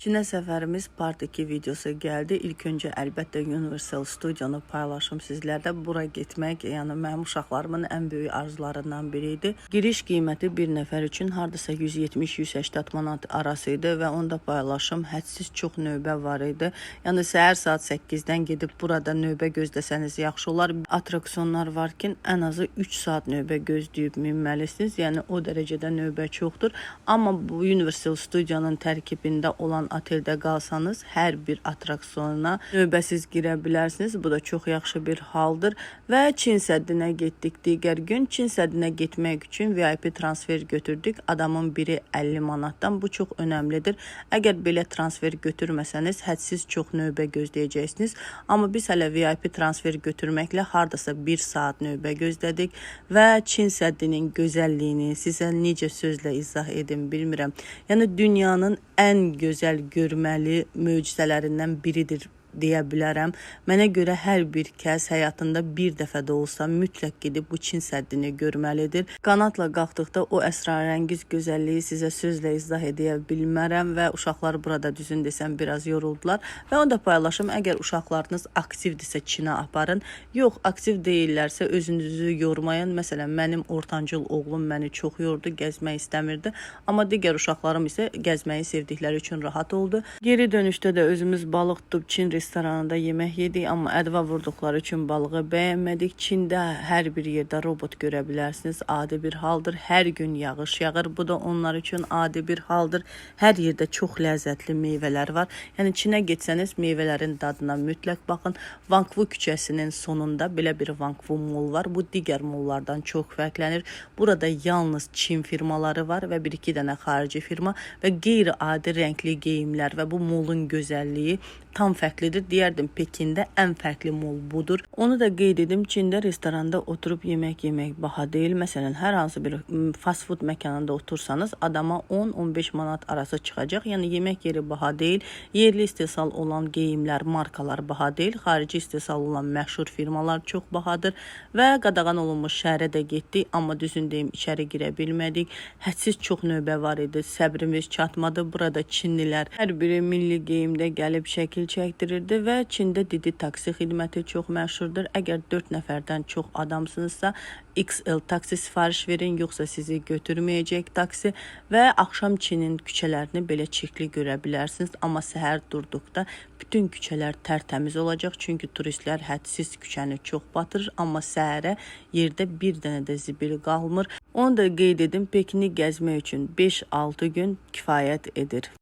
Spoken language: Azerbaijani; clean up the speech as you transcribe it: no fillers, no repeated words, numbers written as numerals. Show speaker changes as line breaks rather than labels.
Çinə səfərimiz part 2 videosu gəldi. İlk öncə əlbəttə Universal Studionu paylaşım sizlərdə. Bura getmək, yəni mənim uşaqlarımın ən böyük arzularından biri idi. Giriş qiyməti bir nəfər üçün hardasa 170-180 manat arası idi və onda paylaşım hədsiz çox növbə var idi. Yəni səhər saat 8-dən gedib burada növbə gözləsəniz yaxşı olar. Atraksiyonlar var ki, ən azı 3 saat növbə gözləyib minməlisiniz. Yəni o dərəcədə növbə çoxdur. Amma bu Universal Studionun tərkibində olan oteldə qalsanız hər bir atraksiyona növbəsiz girə bilərsiniz. Bu da çox yaxşı bir haldır. Və Çin səddinə getdik digər gün. Çin səddinə getmək üçün VIP transfer götürdük. Adamın biri 50 manatdan. Bu çox önəmlidir. Əgər belə transfer götürməsəniz hədsiz çox növbə gözləyəcəksiniz. Amma biz hələ VIP transfer götürməklə hardasa 1 saat növbə gözlədik və Çin səddinin gözəlliyini sizə necə sözlə izah edim bilmirəm. Yəni dünyanın ən gözəl görməli möcüzələrindən biridir deyə bilərəm. Mənə görə hər bir kəs həyatında bir dəfə də olsa mütləq gedib bu Çin səddini görməlidir. Qanatla qalxdıqda o əsrarəngiz gözəlliyi sizə sözlə izah edə bilmərəm və uşaqlar burada düzün desəm biraz yoruldular. Və onu da paylaşım, əgər uşaqlarınız aktivdirsə Çinə aparın. Yox, aktiv deyillərsə özünüzü yormayın. Məsələn, mənim ortancıl oğlum məni çox yordu, gəzmək istəmirdi. Amma digər uşaqlarım isə gəzməyi sevdikləri üçün rahat oldu. Geri dönüşdə də özümüz balıq tutub Çin restoranında yemək yedik, amma ədva vurduqları üçün balığı bəyənmədik. Çində hər bir yerdə robot görə bilərsiniz. Adi bir haldır. Hər gün yağış yağır. Bu da onlar üçün adi bir haldır. Hər yerdə çox ləzzətli meyvələr var. Yəni Çinə getsəniz meyvələrin dadına mütləq baxın. Wangfu küçəsinin sonunda belə bir Wangfu mall var. Bu digər mollardan çox fərqlənir. Burada yalnız Çin firmaları var və bir-iki dənə xarici firma və qeyri-adi rəngli geyimlər və bu mallın gözəlliyi tam fərqlidir. Deyərdim Pekində ən fərqli mall budur. Onu da qeyd edim, Çində restoranda oturub yemək yemək baha deyil. Məsələn, hər hansı bir fast food məkanında otursanız adama 10-15 manat arası çıxacaq. Yəni yemək yeri baha deyil. Yerli istehsal olan geyimlər, markalar baha deyil. Xarici istehsal olan məşhur firmalar çox bahadır və qadağan olunmuş şəhərə də getdik, amma düzün deyim içəri girə bilmədik. Hədsiz çox növbə var idi. Səbrimiz çatmadı. Burada Çinlilər hər biri milli geyimdə gəlib şəkil çəkdirirdi və Çində Didi taksi xidməti çox məşhurdur. Əgər 4 nəfərdən çox adamsınızsa XL taksi sifariş verin, yoxsa sizi götürməyəcək taksi və axşam Çinin küçələrini belə çirkli görə bilərsiniz. Amma səhər durduqda bütün küçələr tərtəmiz olacaq, çünki turistlər hədsiz küçəni çox batırır, amma səhərə yerdə bir dənə də zibil qalmır. Onu da qeyd edim, Pekini gəzmək üçün 5-6 gün kifayət edir.